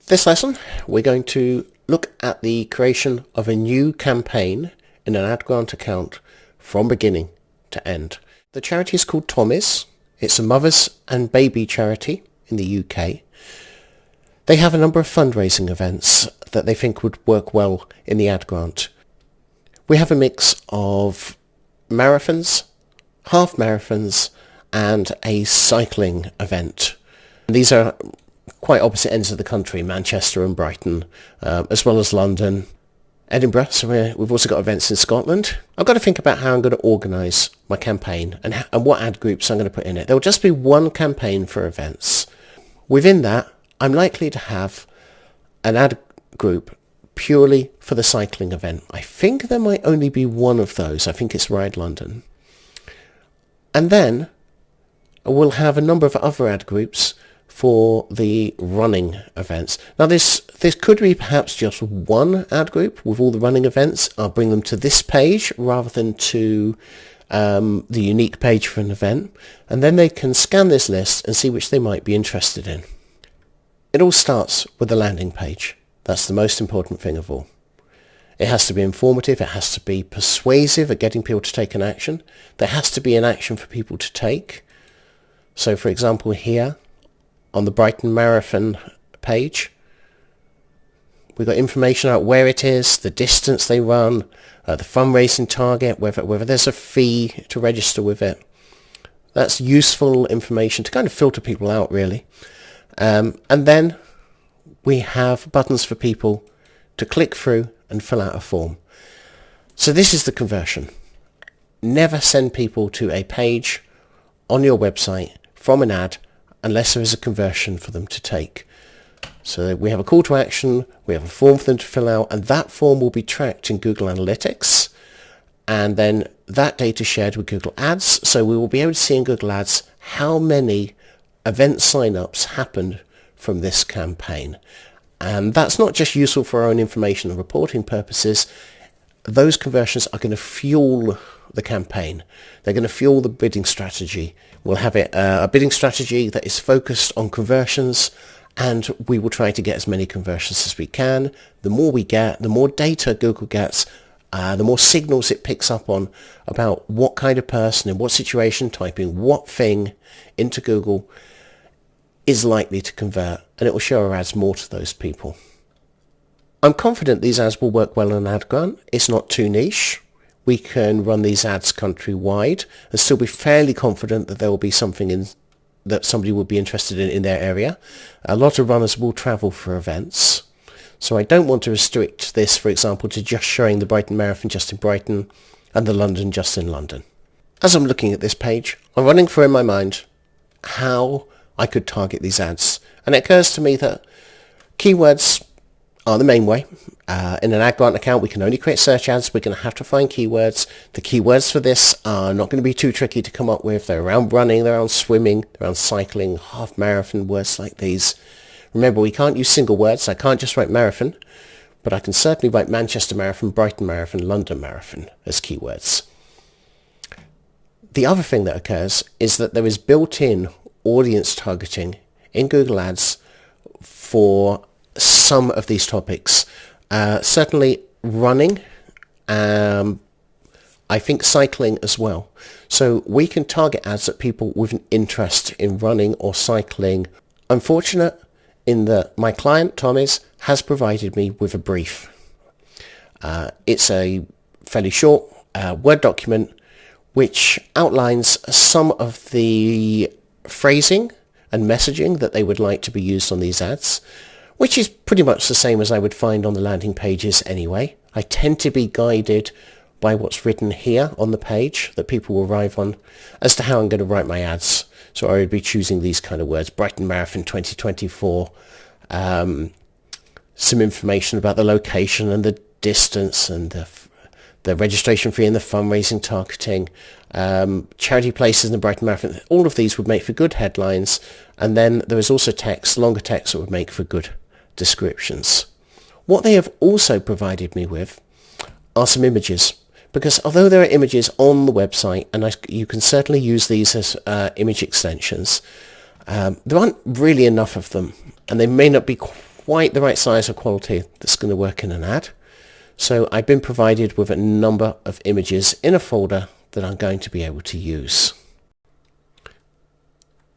This lesson, we're going to look at the creation of a new campaign in an ad grant account from beginning to end. The charity is called Tommy's. It's a mothers and baby charity in the UK. They have a number of fundraising events that they think would work well in the ad grant. We have a mix of marathons, half marathons, and a cycling event. These are quite opposite ends of the country, Manchester and Brighton, as well as London, Edinburgh. So we've also got events in Scotland. I've got to think about how I'm going to organise my campaign and what ad groups I'm going to put in it. There will just be one campaign for events. Within that, I'm likely to have an ad group purely for the cycling event. I think there might only be one of those. I think it's Ride London. And then we'll have a number of other ad groups for the running events. Now this could be perhaps just one ad group with all the running events. I'll bring them to this page rather than to the unique page for an event, and then they can scan this list and see which they might be interested in. It all starts with the landing page. That's the most important thing of all. It has to be informative, it has to be persuasive at getting people to take an action. There has to be an action for people to take. So for example here, on the Brighton Marathon page, we've got information about where it is, the distance they run, the fundraising target, whether there's a fee to register with it. That's useful information to kind of filter people out, really. And then we have buttons for people to click through and fill out a form. So this is the conversion. Never send people to a page on your website from an ad unless there is a conversion for them to take. So we have a call to action, we have a form for them to fill out, and that form will be tracked in Google Analytics, and then that data shared with Google Ads. So we will be able to see in Google Ads how many event sign-ups happened from this campaign. And that's not just useful for our own information and reporting purposes. Those conversions are going to fuel the campaign. They're going to fuel the bidding strategy. We'll have a bidding strategy that is focused on conversions, and we will try to get as many conversions as we can. The more we get, the more data Google gets, the more signals it picks up on about what kind of person, in what situation, typing what thing into Google is likely to convert, and it will show our ads more to those people. I'm confident these ads will work well on an ad grant. It's not too niche. We can run these ads countrywide and still be fairly confident that there will be something that somebody would be interested in their area. A lot of runners will travel for events. So I don't want to restrict this, for example, to just showing the Brighton Marathon just in Brighton and the London just in London. As I'm looking at this page, I'm running through in my mind how I could target these ads. And it occurs to me that keywords are the main way. In an ad grant account, we can only create search ads. We're going to have to find keywords. The keywords for this are not going to be too tricky to come up with. They're around running, they're around swimming, they're around cycling, half marathon, words like these. Remember, we can't use single words. I can't just write marathon, but I can certainly write Manchester Marathon, Brighton Marathon, London Marathon as keywords. The other thing that occurs is that there is built-in audience targeting in Google Ads for some of these topics. Certainly running, I think cycling as well. So we can target ads at people with an interest in running or cycling. I'm fortunate in that my client, Tommy's, has provided me with a brief. It's a fairly short Word document which outlines some of the phrasing and messaging that they would like to be used on these ads, which is pretty much the same as I would find on the landing pages anyway. I tend to be guided by what's written here on the page that people will arrive on as to how I'm going to write my ads. So I would be choosing these kind of words: Brighton Marathon 2024, some information about the location and the distance and the registration fee and the fundraising targeting, charity places in the Brighton Marathon. All of these would make for good headlines, and then there is also text, longer text, that would make for good descriptions. What they have also provided me with are some images, because although there are images on the website, and you can certainly use these as image extensions, there aren't really enough of them, and they may not be quite the right size or quality that's going to work in an ad. So I've been provided with a number of images in a folder that I'm going to be able to use.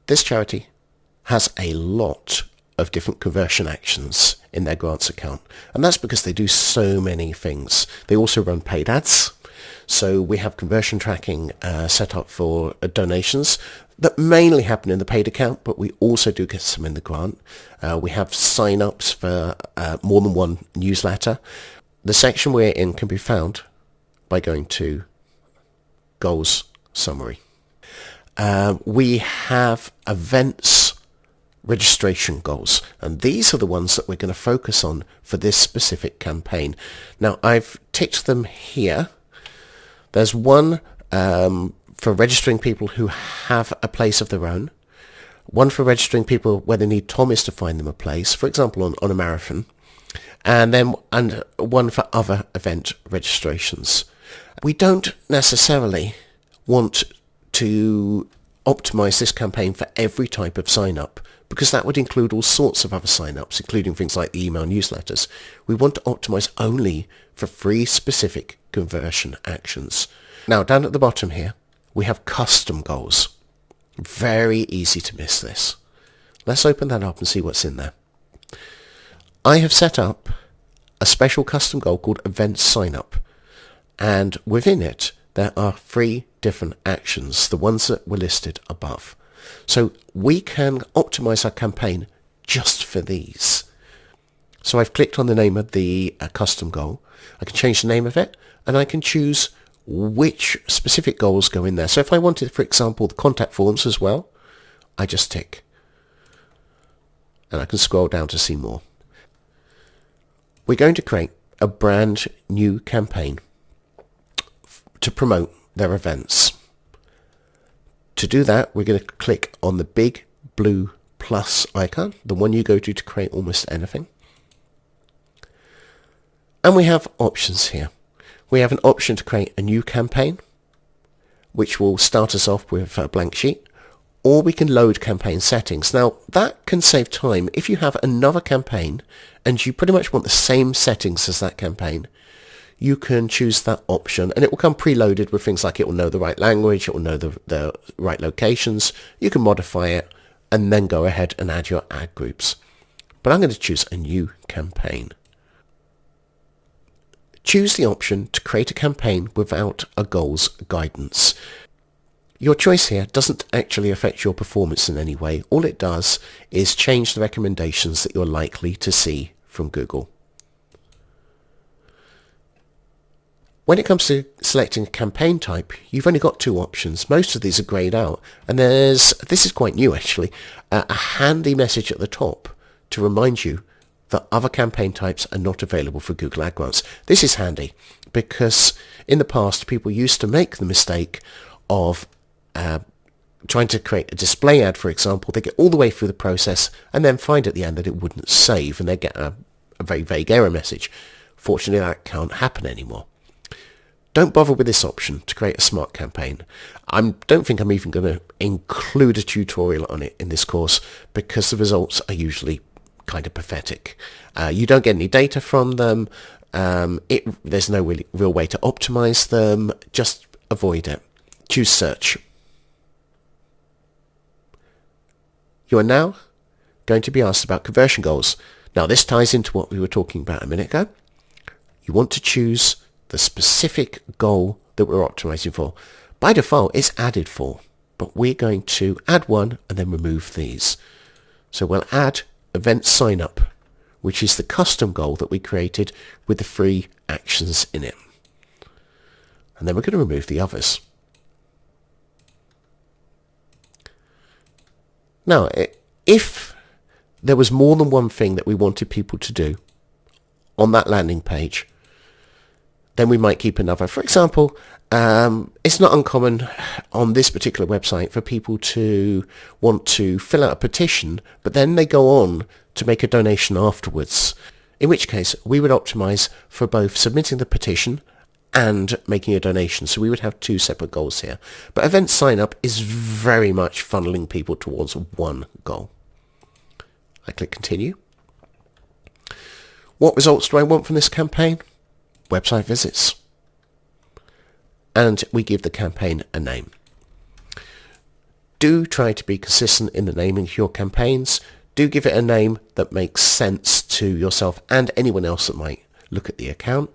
This charity has a lot of different conversion actions in their grants account, and that's because they do so many things. They also run paid ads, so we have conversion tracking set up for donations that mainly happen in the paid account, but we also do get some in the grant. We have sign-ups for more than one newsletter. The section we're in can be found by going to Goals Summary. We have events registration goals, and these are the ones that we're going to focus on for this specific campaign. Now, I've ticked them here. There's one for registering people who have a place of their own, one for registering people where they need Thomas to find them a place, for example on a marathon, and one for other event registrations. We don't necessarily want to optimize this campaign for every type of sign-up, because that would include all sorts of other sign-ups, including things like the email newsletters. We want to optimize only for 3 specific conversion actions. Now, down at the bottom here, we have custom goals. Very easy to miss this. Let's open that up and see what's in there. I have set up a special custom goal called Event Sign-up, and within it, there are 3 different actions, the ones that were listed above. So we can optimize our campaign just for these. So I've clicked on the name of the custom goal. I can change the name of it, and I can choose which specific goals go in there. So if I wanted, for example, the contact forms as well, I just tick. And I can scroll down to see more. We're going to create a brand new campaign to promote their events. To do that, we're going to click on the big blue plus icon, the one you go to create almost anything. And we have options here. We have an option to create a new campaign, which will start us off with a blank sheet, or we can load campaign settings. Now, that can save time. If you have another campaign and you pretty much want the same settings as that campaign, you can choose that option, and it will come preloaded with things like it will know the right language, it will know the right locations. You can modify it and then go ahead and add your ad groups. But I'm going to choose a new campaign. Choose the option to create a campaign without a goals guidance. Your choice here doesn't actually affect your performance in any way. All it does is change the recommendations that you're likely to see from Google. When it comes to selecting a campaign type, you've only got 2 options. Most of these are grayed out, and this is quite new actually, a handy message at the top to remind you that other campaign types are not available for Google Ad Grants. This is handy because in the past people used to make the mistake of trying to create a display ad, for example. They get all the way through the process and then find at the end that it wouldn't save, and they get a very vague error message. Fortunately, that can't happen anymore. Don't bother with this option to create a smart campaign. I don't think I'm even going to include a tutorial on it in this course because the results are usually kind of pathetic. You don't get any data from them. There's no real way to optimize them. Just avoid it. Choose search. You are now going to be asked about conversion goals. Now this ties into what we were talking about a minute ago. You want to choose the specific goal that we're optimizing for. By default, it's added for, but we're going to add one and then remove these. So we'll add event sign up, which is the custom goal that we created with the 3 actions in it. And then we're going to remove the others. Now, if there was more than one thing that we wanted people to do on that landing page, then we might keep another. For example, it's not uncommon on this particular website for people to want to fill out a petition, but then they go on to make a donation afterwards, in which case we would optimize for both submitting the petition and making a donation. So we would have 2 separate goals here. But event sign up is very much funneling people towards one goal. I click continue. What results do I want from this campaign? Website visits. And we give the campaign a name. Do try to be consistent in the naming of your campaigns. Do give it a name that makes sense to yourself and anyone else that might look at the account.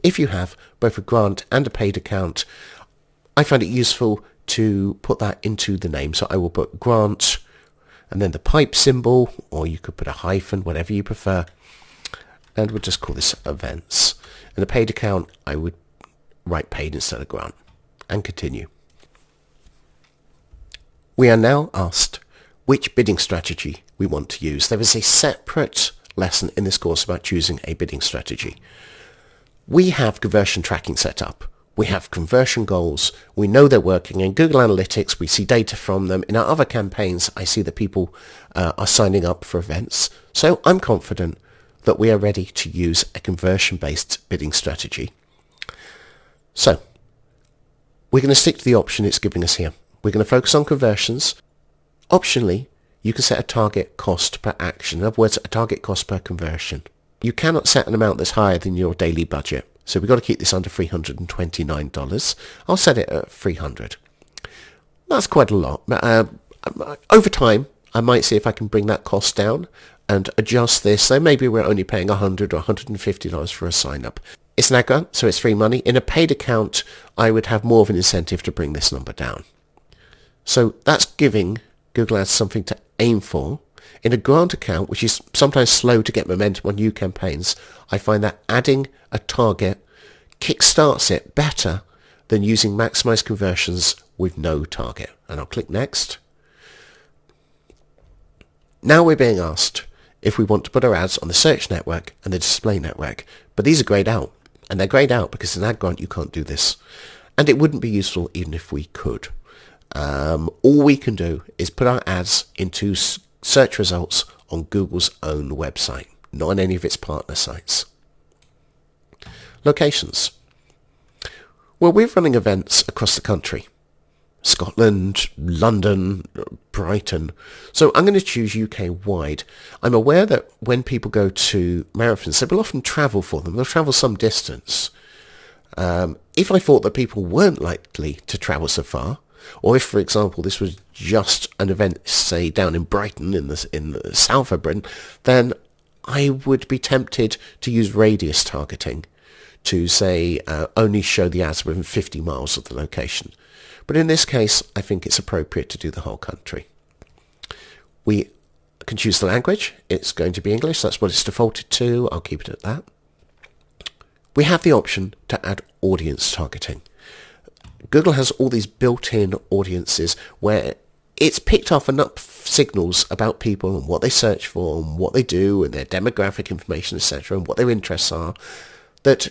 If you have both a grant and a paid account, I find it useful to put that into the name. So I will put grant and then the pipe symbol, or you could put a hyphen, whatever you prefer. And we'll just call this events. In a paid account, I would write paid instead of grant and continue. We are now asked which bidding strategy we want to use. There is a separate lesson in this course about choosing a bidding strategy. We have conversion tracking set up. We have conversion goals. We know they're working. In Google Analytics, we see data from them. In our other campaigns, I see that people are signing up for events. So I'm confident that we are ready to use a conversion-based bidding strategy. So we're going to stick to the option it's giving us here. We're going to focus on conversions. Optionally, you can set a target cost per action. In other words, a target cost per conversion. You cannot set an amount that's higher than your daily budget. So we've got to keep this under $329. I'll set it at $300. That's quite a lot. Over time, I might see if I can bring that cost down and adjust this. So maybe we're only paying $100 or $150 for a sign-up. It's an ad grant, so it's free money. In a paid account, I would have more of an incentive to bring this number down. So that's giving Google Ads something to aim for. In a grant account, which is sometimes slow to get momentum on new campaigns, I find that adding a target kickstarts it better than using maximize conversions with no target. And I'll click next. Now we're being asked if we want to put our ads on the search network and the display network. But these are grayed out. And they're grayed out because in an ad grant you can't do this. And it wouldn't be useful even if we could. All we can do is put our ads into search results on Google's own website, not on any of its partner sites. Locations. Well, we're running events across the country. Scotland, London, Brighton. So I'm going to choose UK-wide. I'm aware that when people go to marathons, they will often travel for them. They'll travel some distance. If I thought that people weren't likely to travel so far, or if, for example, this was just an event, say, down in Brighton, in the south of Britain, then I would be tempted to use radius targeting to, say, only show the ads within 50 miles of the location. But in this case, I think it's appropriate to do the whole country. We can choose the language. It's going to be English. That's what it's defaulted to. I'll keep it at that. We have the option to add audience targeting. Google has all these built-in audiences where it's picked off enough signals about people and what they search for and what they do and their demographic information, etc., and what their interests are, that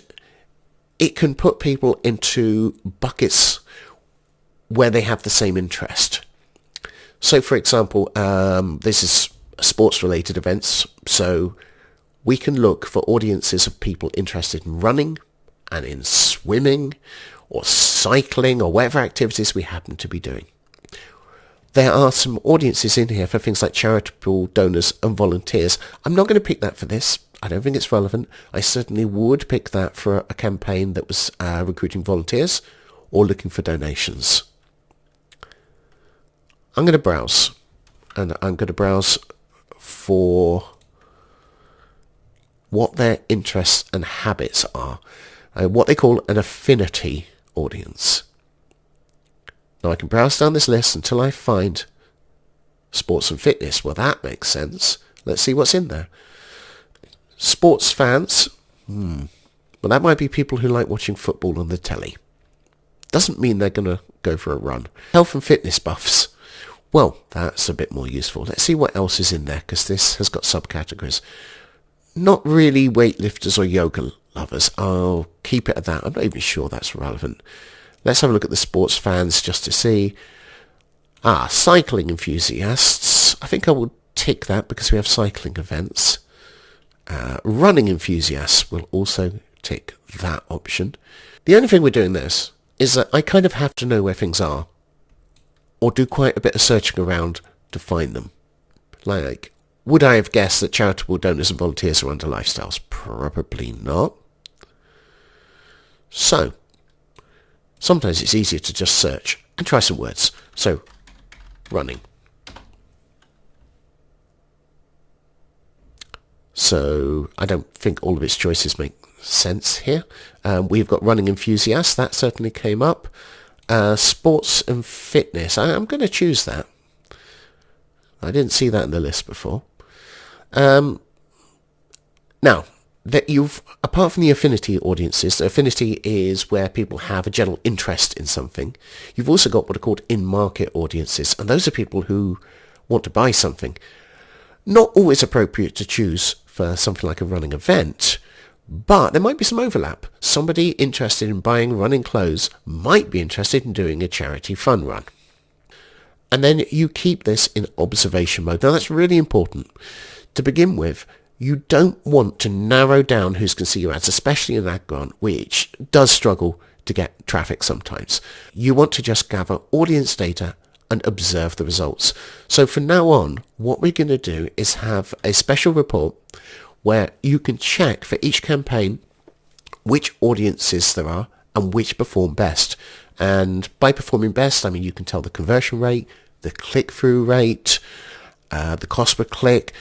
it can put people into buckets where they have the same interest. So, for example, this is sports-related events, so we can look for audiences of people interested in running and in swimming or cycling or whatever activities we happen to be doing. There are some audiences in here for things like charitable donors and volunteers. I'm not going to pick that for this. I don't think it's relevant. I certainly would pick that for a campaign that was recruiting volunteers or looking for donations. I'm going to browse, and I'm going to browse for what their interests and habits are, what they call an affinity audience. Now I can browse down this list until I find sports and fitness. Well, that makes sense. Let's see what's in there. Sports fans. Well, that might be people who like watching football on the telly. Doesn't mean they're going to go for a run. Health and fitness buffs. Well, that's a bit more useful. Let's see what else is in there, because this has got subcategories. Not really weightlifters or yoga lovers. I'll keep it at that. I'm not even sure that's relevant. Let's have a look at the sports fans just to see. Cycling enthusiasts. I think I will tick that because we have cycling events. Running enthusiasts will also tick that option. The only thing we're doing this is that I kind of have to know where things are, or do quite a bit of searching around to find them. Like, would I have guessed that charitable donors and volunteers are under lifestyles? Probably not. So, sometimes it's easier to just search and try some words. So, running. So, I don't think all of its choices make sense here. We've got running enthusiasts. That certainly came up. Sports and fitness. I'm going to choose that. I didn't see that in the list before. Now, that apart from the affinity audiences, the affinity is where people have a general interest in something. You've also got what are called in-market audiences, and those are people who want to buy something. Not always appropriate to choose for something like a running event, but there might be some overlap. Somebody interested in buying running clothes might be interested in doing a charity fun run. And then you keep this in observation mode. Now that's really important. To begin with, you don't want to narrow down who's going to see your ads, especially in an ad grant, which does struggle to get traffic sometimes. You want to just gather audience data and observe the results. So from now on, what we're going to do is have a special report where you can check for each campaign which audiences there are and which perform best. And by performing best, I mean you can tell the conversion rate, the click-through rate, the cost per click.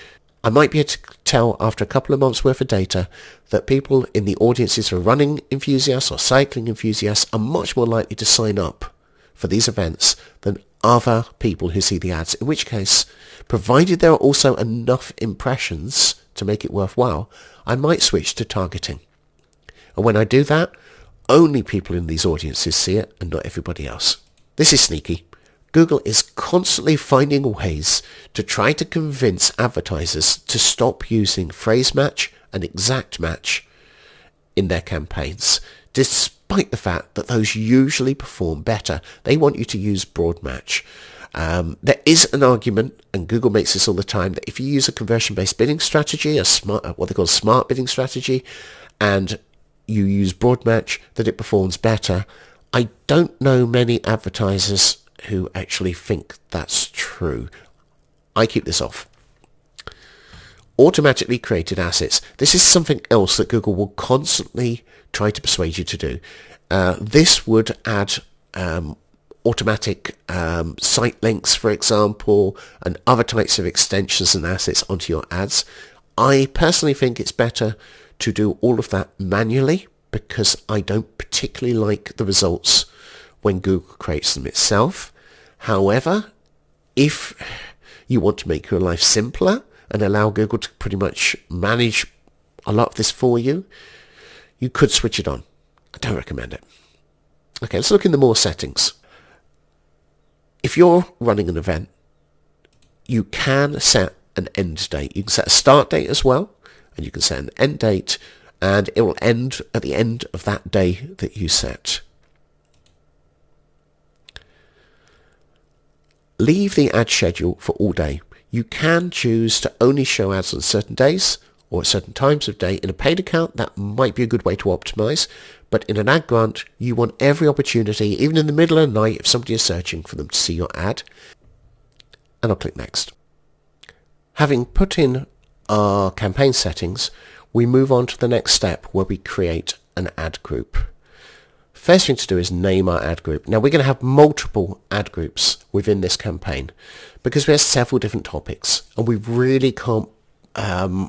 I might be able to tell after a couple of months worth of data that people in the audiences who are running enthusiasts or cycling enthusiasts are much more likely to sign up for these events than other people who see the ads, in which case, provided there are also enough impressions to make it worthwhile, I might switch to targeting. And when I do that, only people in these audiences see it and not everybody else. This is sneaky. Google is constantly finding ways to try to convince advertisers to stop using phrase match and exact match in their campaigns, despite the fact that those usually perform better. They want you to use broad match. There is an argument, and Google makes this all the time, that if you use a conversion-based bidding strategy, what they call a smart bidding strategy, and you use broad match, that it performs better. I don't know many advertisers who actually think that's true. I keep this off. Automatically created assets. This is something else that Google will constantly try to persuade you to do. This would add automatic site links, for example, and other types of extensions and assets onto your ads. I personally think it's better to do all of that manually because I don't particularly like the results when Google creates them itself. However, if you want to make your life simpler and allow Google to pretty much manage a lot of this for you, you could switch it on. I don't recommend it. Okay, let's look in the more settings. If you're running an event, you can set an end date. You can set a start date as well, and you can set an end date, and it will end at the end of that day that you set. Leave the ad schedule for all day. You can choose to only show ads on certain days or at certain times of day. In a paid account, that might be a good way to optimize. But in an ad grant, you want every opportunity, even in the middle of the night, if somebody is searching, for them to see your ad. And I'll click Next. Having put in our campaign settings, we move on to the next step where we create an ad group. First thing to do is name our ad group. Now we're going to have multiple ad groups within this campaign because we have several different topics and we really can't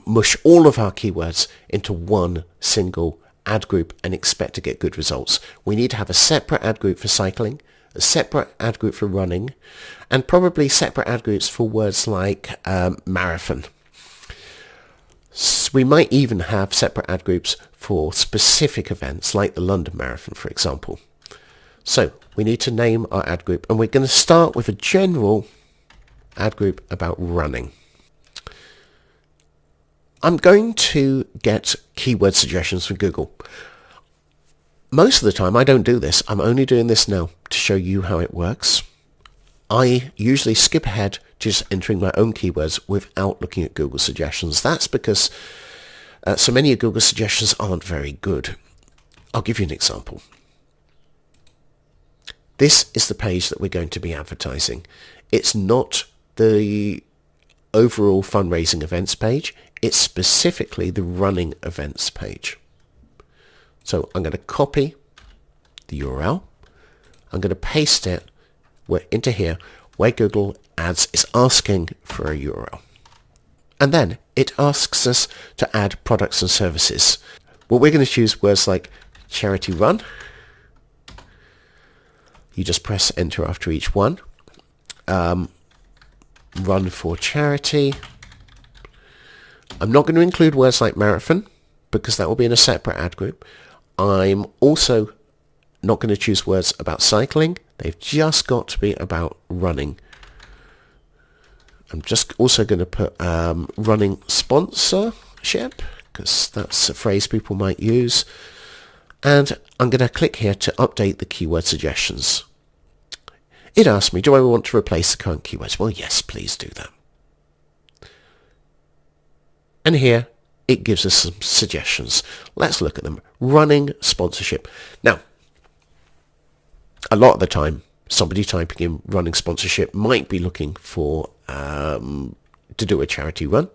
mush all of our keywords into one single ad group and expect to get good results. We need to have a separate ad group for cycling, a separate ad group for running, and probably separate ad groups for words like marathon. So we might even have separate ad groups for specific events like the London Marathon, for example. So we need to name our ad group, and we're going to start with a general ad group about running. I'm going to get keyword suggestions from Google. Most of the time I don't do this. I'm only doing this now to show you how it works. I usually skip ahead to just entering my own keywords without looking at Google suggestions. That's because so many of Google suggestions aren't very good. I'll give you an example. This is the page that we're going to be advertising. It's not the overall fundraising events page. It's specifically the running events page. So I'm going to copy the URL. I'm going to paste it into here where Google Ads is asking for a URL. And then it asks us to add products and services. Well, we're going to choose words like charity run. You just press enter after each one. Run for charity. I'm not going to include words like marathon because that will be in a separate ad group. I'm also not going to choose words about cycling. They've just got to be about running. I'm just also going to put running sponsorship because that's a phrase people might use. And I'm going to click here to update the keyword suggestions. It asks me, do I want to replace the current keywords? Well, yes, please do that. And here it gives us some suggestions. Let's look at them. Running sponsorship. Now, a lot of the time, somebody typing in running sponsorship might be looking for to do a charity run.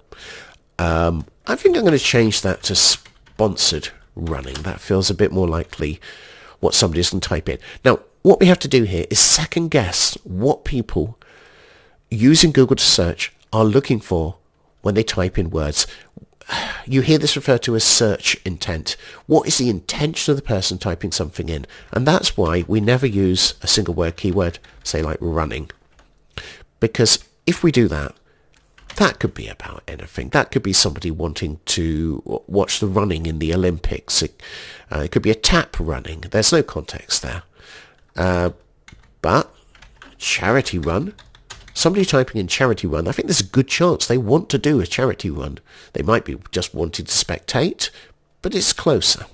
I think I'm going to change that to sponsored running. That feels a bit more likely what somebody's going to type in. Now, what we have to do here is second guess what people using Google to search are looking for when they type in words. You hear this referred to as search intent. What is the intention of the person typing something in? And that's why we never use a single word keyword, say like running. Because if we do that, that could be about anything. That could be somebody wanting to watch the running in the Olympics. It could be a tap running. There's no context there. But charity run, somebody typing in charity run, I think there's a good chance they want to do a charity run. They might be just wanting to spectate, but it's closer.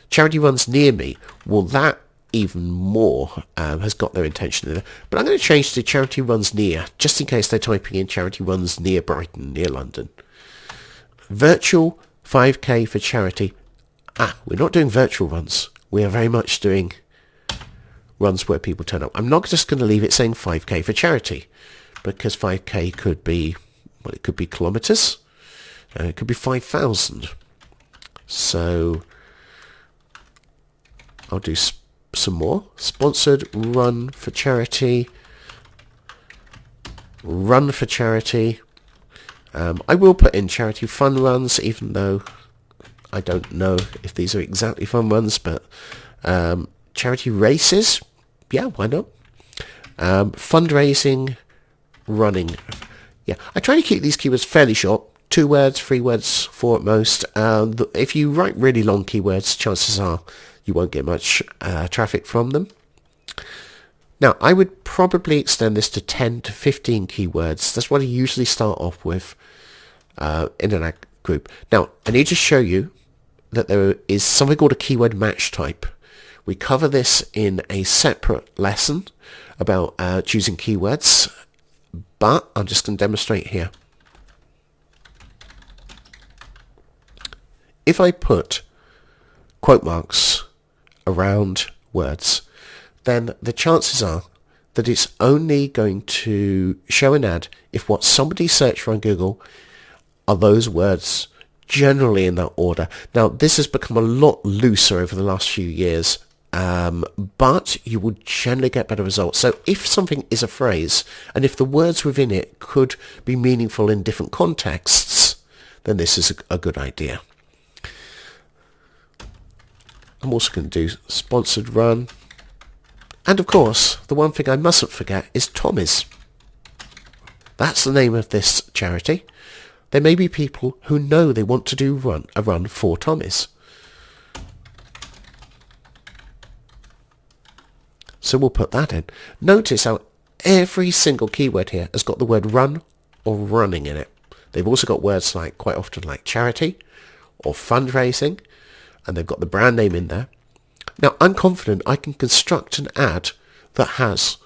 Charity runs near me. Well, that even more has got their intention in there. But I'm going to change to charity runs near, just in case they're typing in charity runs near Brighton, near London. Virtual 5K for charity. We're not doing virtual runs. We are very much doing runs where people turn up. I'm not just going to leave it saying 5K for charity, because 5K could be, well, it could be kilometers. It could be 5,000. So I'll do some more. Sponsored run for charity. Run for charity. I will put in charity fun runs, even though I don't know if these are exactly fun runs, but charity races, yeah, why not? Fundraising, running. Yeah, I try to keep these keywords fairly short. 2 words, 3 words, 4 at most. If you write really long keywords, chances are you won't get much traffic from them. Now, I would probably extend this to 10 to 15 keywords. That's what I usually start off with in an ad group. Now, I need to show you that there is something called a keyword match type. We cover this in a separate lesson about choosing keywords, but I'm just going to demonstrate here. If I put quote marks around words, then the chances are that it's only going to show an ad if what somebody searched for on Google are those words, generally in that order. Now, this has become a lot looser over the last few years, but you will generally get better results. So if something is a phrase, and if the words within it could be meaningful in different contexts, then this is a good idea. I'm also going to do sponsored run. And of course, the one thing I mustn't forget is Tommy's. That's the name of this charity. There may be people who know they want to do a run for Tommy's. So we'll put that in. Notice how every single keyword here has got the word run or running in it. They've also got words like, quite often, like charity or fundraising, and they've got the brand name in there. Now, I'm confident I can construct an ad that has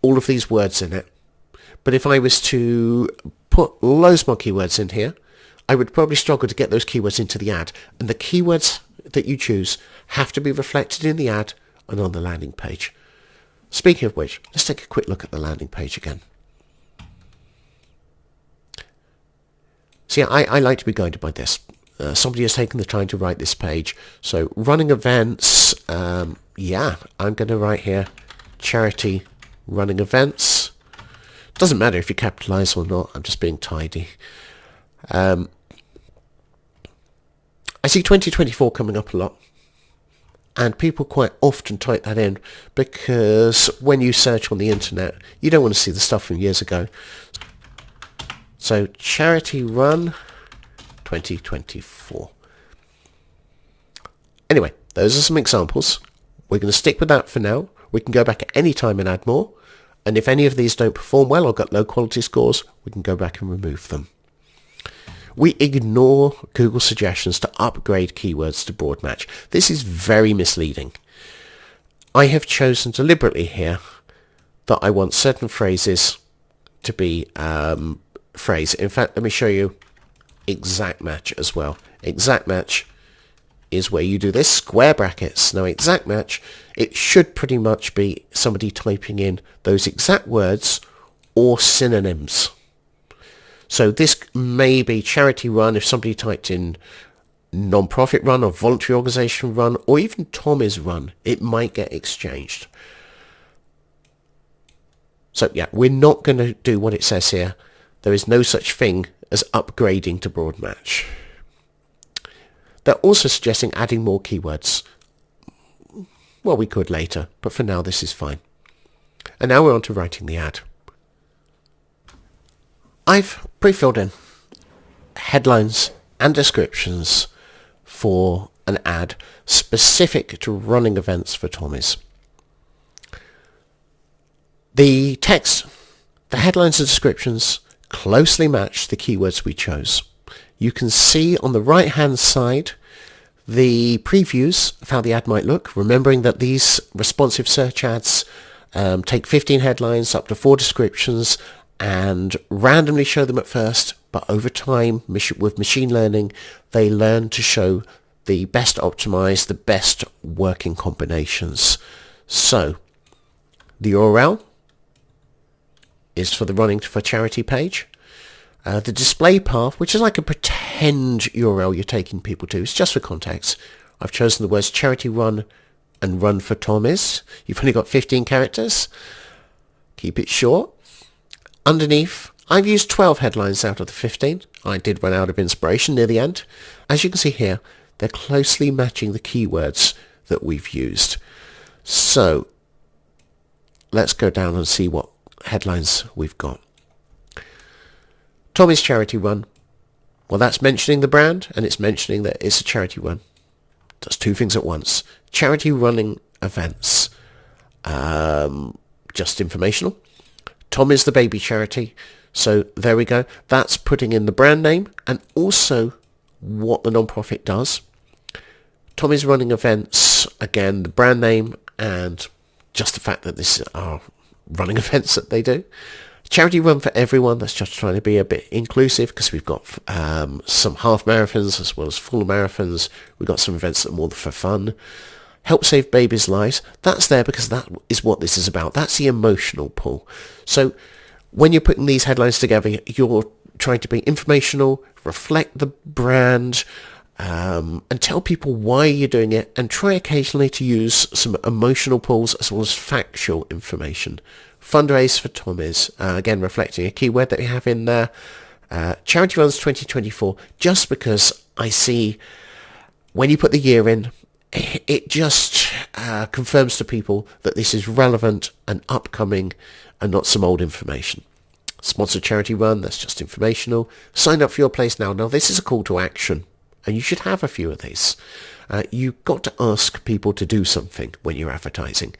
all of these words in it. But if I was to put loads more keywords in here, I would probably struggle to get those keywords into the ad. And the keywords that you choose have to be reflected in the ad and on the landing page. Speaking of which, let's take a quick look at the landing page again. See, I like to be guided by this. Somebody has taken the time to write this page. So running events, yeah, I'm going to write here, charity running events. Doesn't matter if you capitalize or not, I'm just being tidy. I see 2024 coming up a lot. And people quite often type that in because when you search on the internet, you don't want to see the stuff from years ago. So charity run 2024. Anyway, those are some examples. We're going to stick with that for now. We can go back at any time and add more. And if any of these don't perform well or got low quality scores, we can go back and remove them. We ignore Google suggestions to upgrade keywords to broad match. This is very misleading. I have chosen deliberately here that I want certain phrases to be phrase. In fact, let me show you exact match as well. Exact match is where you do this, square brackets. Now exact match, it should pretty much be somebody typing in those exact words or synonyms. So this may be charity run if somebody typed in non-profit run or voluntary organization run or even Tommy's run. It might get exchanged. So yeah, we're not going to do what it says here. There is no such thing as upgrading to broad match. They're also suggesting adding more keywords. Well, we could later, but for now this is fine. And now we're on to writing the ad. I've pre-filled in headlines and descriptions for an ad specific to running events for Tommy's. The text, the headlines and descriptions closely match the keywords we chose. You can see on the right hand side the previews of how the ad might look, remembering that these responsive search ads take 15 headlines up to 4 descriptions and randomly show them at first, but over time with machine learning they learn to show the best optimized, the best working combinations. So the URL is for the running for charity page. The display path, which is like a pretend URL you're taking people to, is just for context. I've chosen the words charity run and run for Tommy's. You've only got 15 characters. Keep it short. Underneath, I've used 12 headlines out of the 15. I did run out of inspiration near the end. As you can see here, they're closely matching the keywords that we've used. So let's go down and see what headlines we've got. Tommy's charity run. Well, that's mentioning the brand and it's mentioning that it's a charity run. Does two things at once. Charity running events. Just informational. Tommy's the baby charity. So there we go. That's putting in the brand name and also what the non-profit does. Tommy's running events, again, the brand name and just the fact that this are running events that they do. Charity run for everyone, that's just trying to be a bit inclusive because we've got some half marathons as well as full marathons. We've got some events that are more for fun. Help save babies' lives, that's there because that is what this is about. That's the emotional pull. So when you're putting these headlines together, you're trying to be informational, reflect the brand, and tell people why you're doing it, and try occasionally to use some emotional pulls as well as factual information. Fundraise for Tommy's, again reflecting a keyword that we have in there. Charity Runs 2024, just because I see when you put the year in, it just confirms to people that this is relevant and upcoming and not some old information. Sponsored charity run, that's just informational. Sign up for your place now. Now this is a call to action and you should have a few of these. You've got to ask people to do something when you're advertising.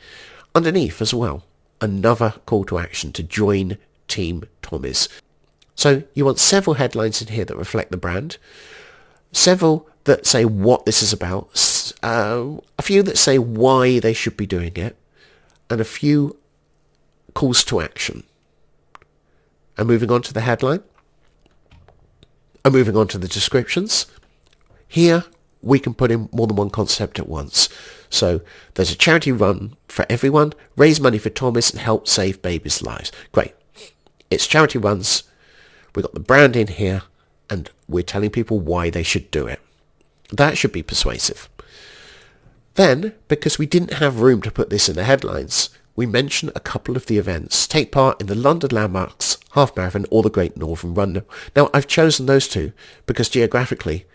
Underneath as well, another call to action to join Team Tommy's. So you want several headlines in here that reflect the brand, several that say what this is about, a few that say why they should be doing it, and a few calls to action. And moving on to the headline, and moving on to the descriptions. Here we can put in more than one concept at once. So there's a charity run for everyone, raise money for Tommy's and help save babies' lives. Great. It's charity runs. We've got the brand in here and we're telling people why they should do it. That should be persuasive. Then, because we didn't have room to put this in the headlines, we mention a couple of the events. Take part in the London Landmarks Half Marathon or the Great Northern Run. Now, I've chosen those two because geographically,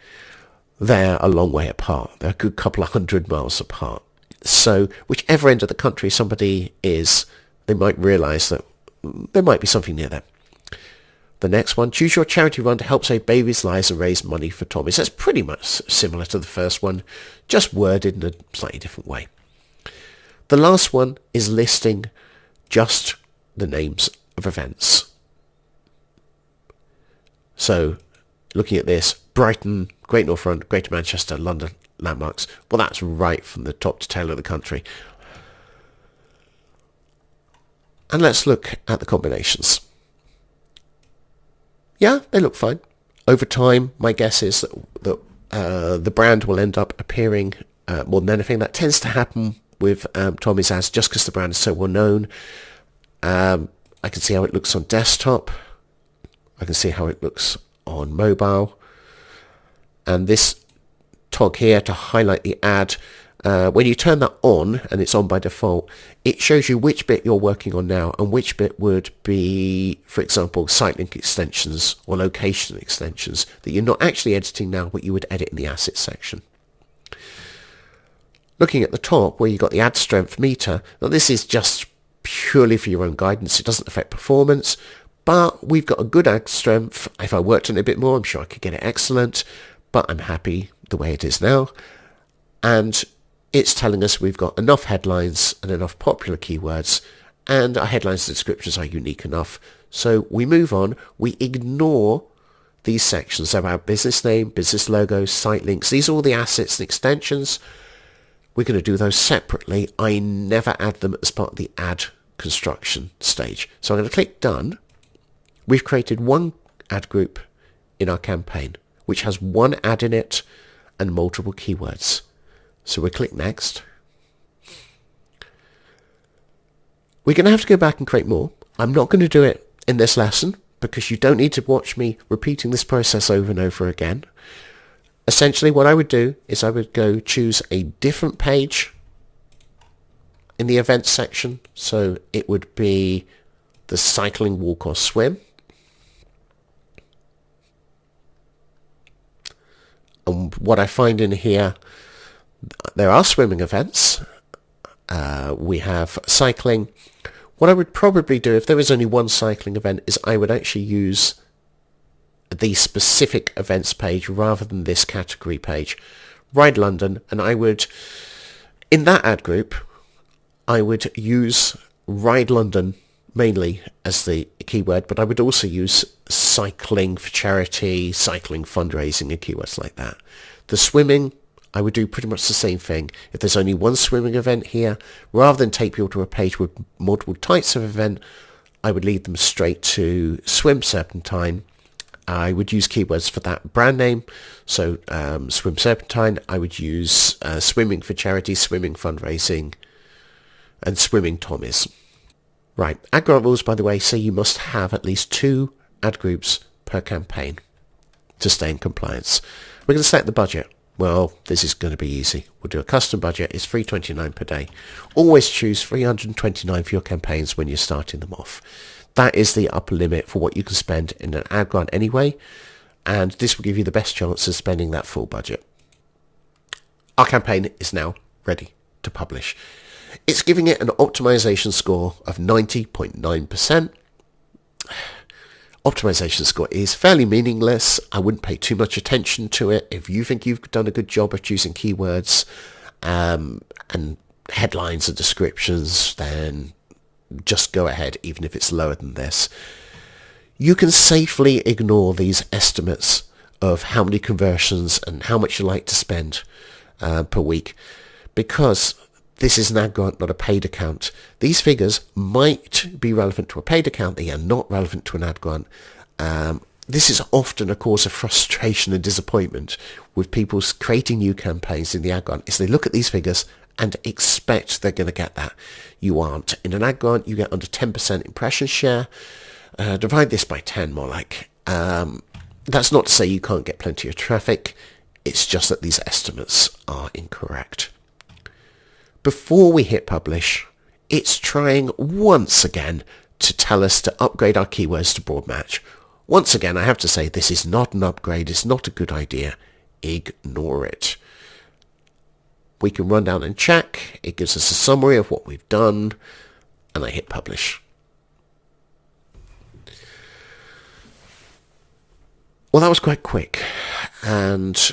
they're a long way apart. They're a good couple of 100 miles apart. So, whichever end of the country somebody is, they might realise that there might be something near them. The next one, choose your charity run to help save babies' lives and raise money for Tommy's. That's pretty much similar to the first one, just worded in a slightly different way. The last one is listing just the names of events. So, looking at this, Brighton, Great North Run, Greater Manchester, London Landmarks. Well, that's right from the top to tail of the country. And let's look at the combinations. Yeah, they look fine. Over time, my guess is that the brand will end up appearing more than anything. That tends to happen with Tommy's ads just because the brand is so well known. I can see how it looks on desktop. I can see how it looks on mobile. And this tog here to highlight the ad, when you turn that on, and it's on by default, it shows you which bit you're working on now and which bit would be, for example, site link extensions or location extensions that you're not actually editing now, but you would edit in the assets section. Looking at the top where you've got the ad strength meter, now this is just purely for your own guidance. It doesn't affect performance, but we've got a good ad strength. If I worked on it a bit more, I'm sure I could get it excellent, but I'm happy the way it is now. And it's telling us we've got enough headlines and enough popular keywords, and our headlines and descriptions are unique enough. So we move on. We ignore these sections about business name, business logo, site links. These are all the assets and extensions. We're going to do those separately. I never add them as part of the ad construction stage. So I'm going to click Done. We've created one ad group in our campaign, which has one ad in it and multiple keywords. So we click Next. We're going to have to go back and create more. I'm not going to do it in this lesson because you don't need to watch me repeating this process over and over again. Essentially what I would do is I would go choose a different page in the events section. So it would be the cycling, walk or swim. And what I find in here, there are swimming events. We have cycling. What I would probably do if there was only one cycling event is I would actually use the specific events page rather than this category page. Ride London, and I would, in that ad group, I would use Ride London mainly as the keyword, but I would also use cycling for charity, cycling fundraising and keywords like that. The swimming, I would do pretty much the same thing. If there's only one swimming event here, rather than take people to a page with multiple types of event, I would lead them straight to Swim Serpentine. I would use keywords for that brand name. So Swim Serpentine, I would use swimming for charity, swimming fundraising, and swimming Tommy's. Right, ad grant rules, by the way, say you must have at least 2 ad groups per campaign to stay in compliance. We're going to set the budget. Well, this is going to be easy. We'll do a custom budget. It's $3.29 per day. Always choose $329 for your campaigns when you're starting them off. That is the upper limit for what you can spend in an ad grant anyway, and this will give you the best chance of spending that full budget. Our campaign is now ready to publish. It's giving it an optimization score of 90.9%. Optimization score is fairly meaningless. I wouldn't pay too much attention to it. If you think you've done a good job of choosing keywords and headlines and descriptions, then just go ahead, even if it's lower than this. You can safely ignore these estimates of how many conversions and how much you like to spend per week, because this is an ad grant, not a paid account. These figures might be relevant to a paid account. They are not relevant to an ad grant. This is often a cause of frustration and disappointment with people creating new campaigns in the ad grant, is they look at these figures and expect they're going to get that. You aren't. In an ad grant, you get under 10% impression share. Divide this by 10 more like. That's not to say you can't get plenty of traffic. It's just that these estimates are incorrect. Before we hit publish, it's trying once again to tell us to upgrade our keywords to broad match. Once again, I have to say this is not an upgrade. It's not a good idea. Ignore it. We can run down and check. It gives us a summary of what we've done, and I hit publish. Well, that was quite quick, and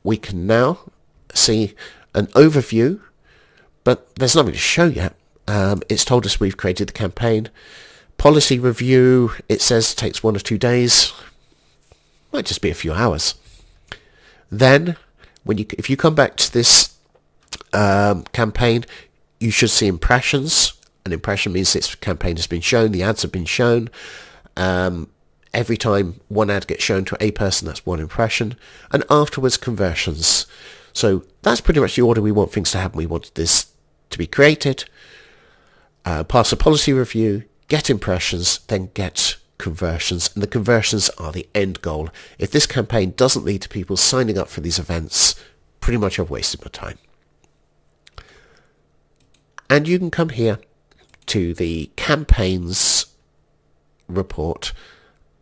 we can now see an overview, but there's nothing to show yet. It's told us we've created the campaign. Policy review, it says takes 1 or 2 days. Might just be a few hours. Then, if you come back to this campaign, you should see impressions. An impression means this campaign has been shown, the ads have been shown. Every time one ad gets shown to a person, that's one impression. And afterwards, conversions. So that's pretty much the order we want things to happen. We want this to be created, pass a policy review, get impressions, then get conversions. And the conversions are the end goal. If this campaign doesn't lead to people signing up for these events, pretty much I've wasted my time. And you can come here to the campaigns report,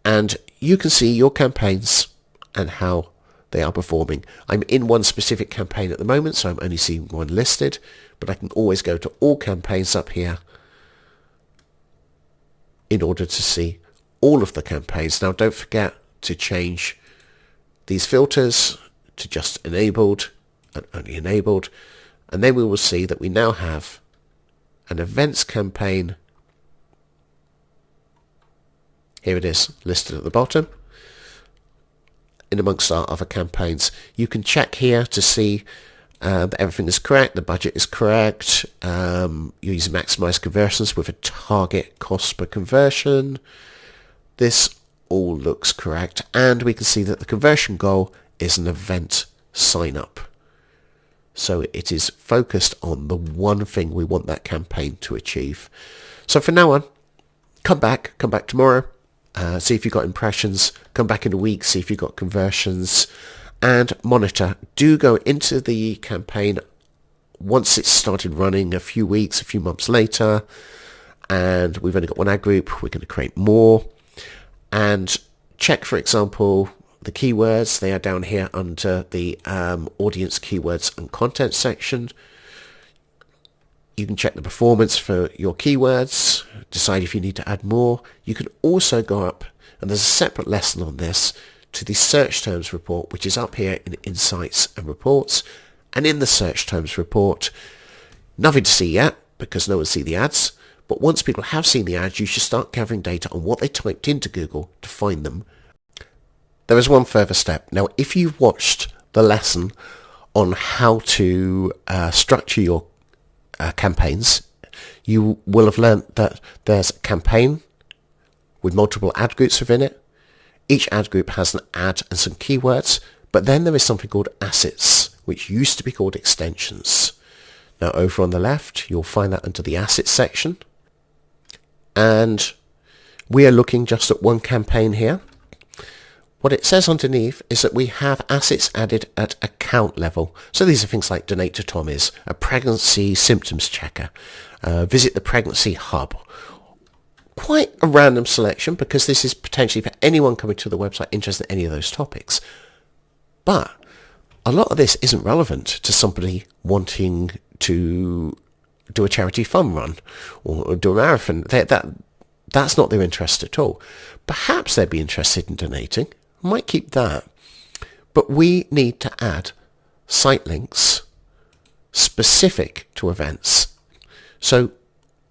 and you can see your campaigns and how they are performing. I'm in one specific campaign at the moment, so I'm only seeing one listed, but I can always go to all campaigns up here in order to see all of the campaigns. Now, don't forget to change these filters to just enabled and only enabled, and then we will see that we now have an events campaign. Here it is, listed at the bottom, in amongst our other campaigns. You can check here to see that everything is correct, the budget is correct, you're using maximize conversions with a target cost per conversion. This all looks correct, and we can see that the conversion goal is an event sign up. So it is focused on the one thing we want that campaign to achieve. So from now on, come back tomorrow, see if you've got impressions, come back in a week, see if you've got conversions, and monitor. Do go into the campaign once it's started running, a few weeks, a few months later, and we've only got one ad group. We're going to create more, and check, for example, the keywords. They are down here under the audience keywords and content section. You can check the performance for your keywords, decide if you need to add more. You can also go up, and there's a separate lesson on this, to the search terms report, which is up here in Insights and Reports. And in the search terms report, nothing to see yet because no one see the ads. But once people have seen the ads, you should start gathering data on what they typed into Google to find them. There is one further step. Now, if you've watched the lesson on how to structure your campaigns, you will have learned that there's a campaign with multiple ad groups within it. Each ad group has an ad and some keywords, but then there is something called assets, which used to be called extensions. Now, over on the left, you'll find that under the assets section. And we are looking just at one campaign here. What it says underneath is that we have assets added at account level. So these are things like donate to Tommy's, a pregnancy symptoms checker, visit the pregnancy hub. Quite a random selection because this is potentially for anyone coming to the website interested in any of those topics. But a lot of this isn't relevant to somebody wanting to do a charity fun run or do a marathon. That's not their interest at all. Perhaps they'd be interested in donating. Might keep that. But we need to add site links specific to events. So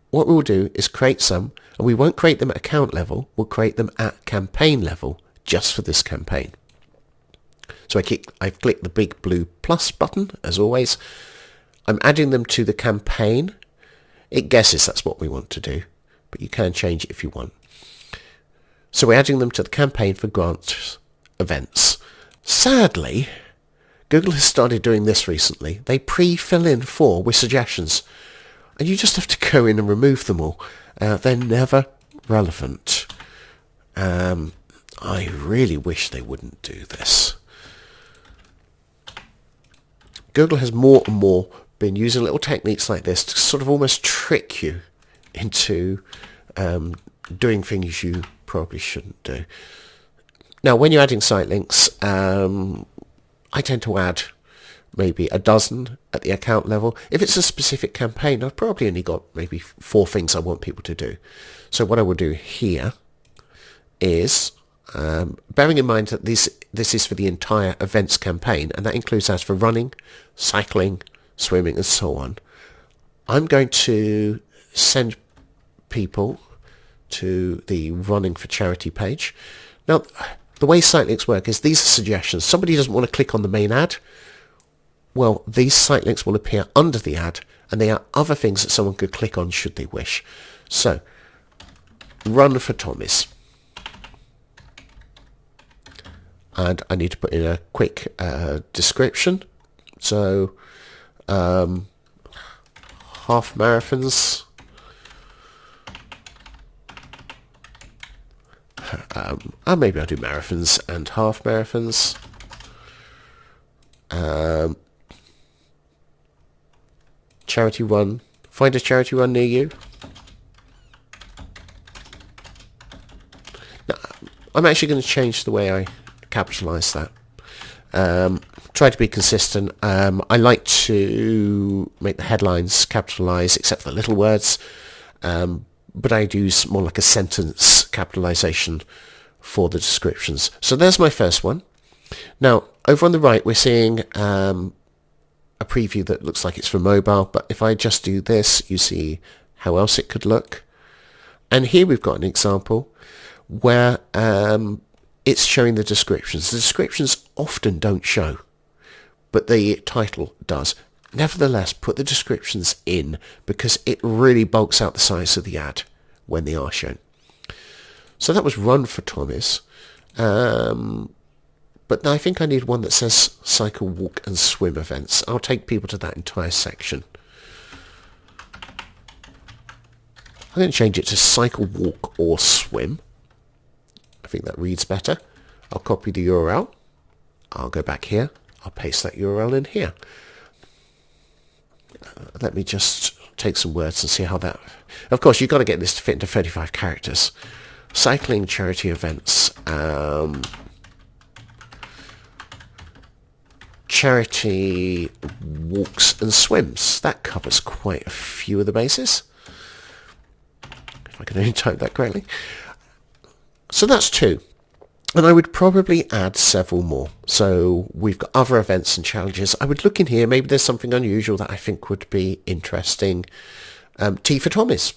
what we'll do is create some, and we won't create them at account level, we'll create them at campaign level just for this campaign. So I've clicked the big blue plus button, as always. I'm adding them to the campaign. It guesses that's what we want to do, but you can change it if you want. So we're adding them to the campaign for grant events. Sadly, Google has started doing this recently. They pre-fill in with suggestions, and you just have to go in and remove them all. They're never relevant. I really wish they wouldn't do this. Google has more and more been using little techniques like this to sort of almost trick you into doing things you probably shouldn't do. Now, when you're adding site links, I tend to add maybe a dozen at the account level. If it's a specific campaign, I've probably only got maybe 4 things I want people to do. So what I will do here is, bearing in mind that this is for the entire events campaign, and that includes ads for running, cycling, swimming, and so on, I'm going to send people to the Running for Charity page. Now, the way site links work is these are suggestions. Somebody doesn't want to click on the main ad. Well, these site links will appear under the ad, and they are other things that someone could click on should they wish. So, Run for Tommy's. And I need to put in a quick description. So, half marathons. Maybe I'll do marathons and half marathons. Charity run. Find a charity run near you. Now, I'm actually going to change the way I capitalize that. Try to be consistent. I like to make the headlines capitalize except for the little words, but I use more like a sentence capitalization for the descriptions. So there's my first one. Now over on the right we're seeing a preview that looks like it's for mobile, but if I just do this, you see how else it could look. And here we've got an example where it's showing the descriptions. The descriptions often don't show, but the title does. Nevertheless, put the descriptions in because it really bulks out the size of the ad when they are shown. So that was Run for Tommy's. But I think I need one that says cycle, walk and swim events. I'll take people to that entire section. I'm going to change it to cycle, walk or swim. I think that reads better. I'll copy the URL. I'll go back here. I'll paste that URL in here. Let me just take some words and see how that... Of course, you've got to get this to fit into 35 characters. Cycling charity events. Charity walks and swims. That covers quite a few of the bases. If I can only type that correctly. So that's 2. And I would probably add several more. So we've got other events and challenges. I would look in here. Maybe there's something unusual that I think would be interesting. T for Tommy's.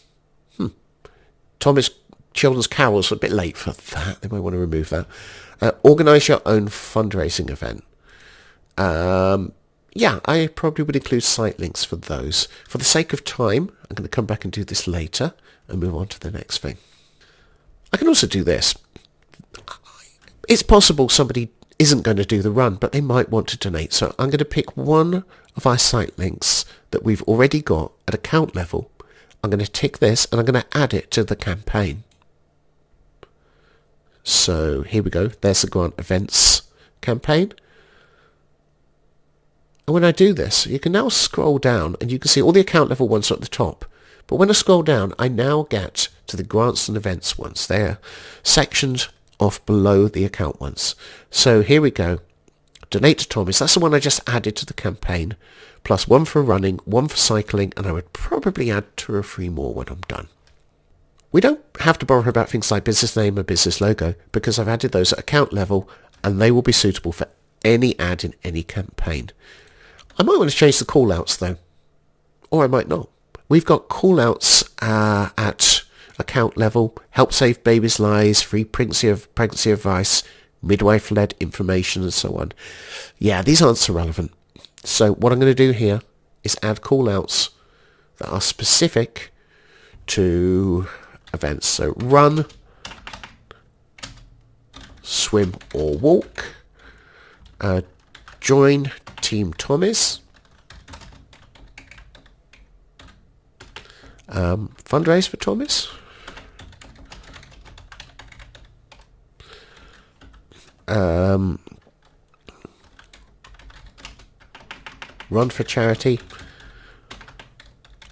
Tommy's Children's Carols are a bit late for that. They might want to remove that. Organise your own fundraising event. Yeah, I probably would include site links for those. For the sake of time, I'm going to come back and do this later and move on to the next thing. I can also do this. It's possible somebody isn't going to do the run, but they might want to donate. So I'm going to pick one of our site links that we've already got at account level. I'm going to tick this and I'm going to add it to the campaign. So here we go. There's the grant events campaign. And when I do this, you can now scroll down and you can see all the account level ones are at the top. But when I scroll down, I now get to the grants and events ones. They're sectioned off below the account ones. So here we go. Donate to Tommy's. That's the one I just added to the campaign. Plus one for running, one for cycling, and I would probably add 2 or 3 more when I'm done. We don't have to bother about things like business name and business logo because I've added those at account level and they will be suitable for any ad in any campaign. I might want to change the callouts though, or I might not. We've got callouts at account level: help save babies' lives, free pregnancy advice, midwife-led information, and so on. Yeah, these aren't so relevant. So what I'm going to do here is add callouts that are specific to events. So run, swim or walk, join Team Tommy's, fundraise for Tommy's, Run for charity.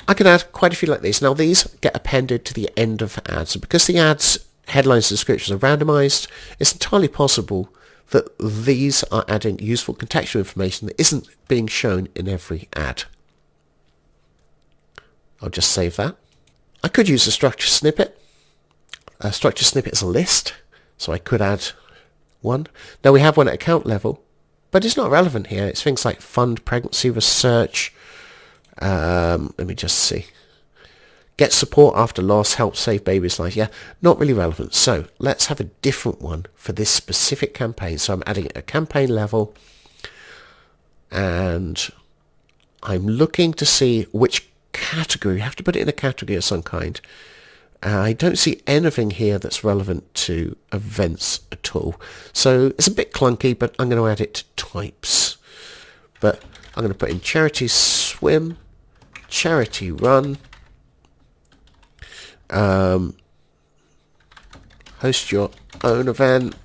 I can add quite a few like these. Now these get appended to the end of ads. And because the ads, headlines and descriptions are randomized, it's entirely possible that these are adding useful contextual information that isn't being shown in every ad. I'll just save that. I could use a structure snippet. A structure snippet is a list, so I could add one. Now we have one at account level, but it's not relevant here. It's things like fund pregnancy research. Let me just see. Get support after loss, help save baby's life. Yeah, not really relevant. So let's have a different one for this specific campaign. So I'm adding it at campaign level, and I'm looking to see which category. You have to put it in a category of some kind. I don't see anything here that's relevant to events at all. So it's a bit clunky, but I'm going to add it to types. But I'm going to put in charity swim, charity run, host your own event.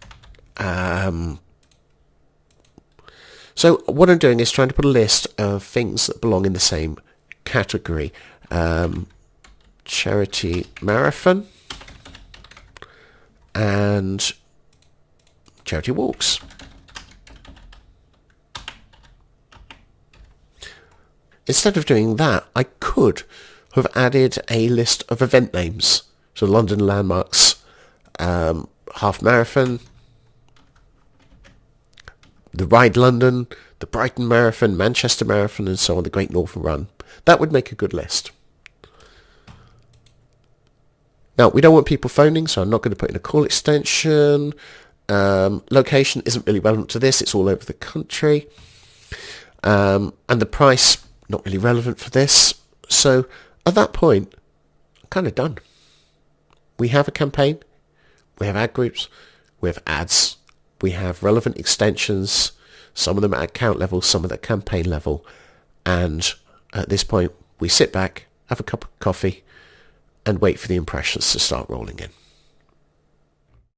So what I'm doing is trying to put a list of things that belong in the same category. Charity marathon and charity walks. Instead of doing that, I could have added a list of event names. So London landmarks, half marathon, the Ride London, the Brighton Marathon, Manchester Marathon, and so on, the Great Northern Run. That would make a good list. Now, we don't want people phoning, so I'm not going to put in a call extension. Location isn't really relevant to this. It's all over the country. And the price, not really relevant for this. So at that point, I'm kind of done. We have a campaign. We have ad groups. We have ads. We have relevant extensions. Some of them at account level, some of them at campaign level. And at this point, we sit back, have a cup of coffee, and wait for the impressions to start rolling in.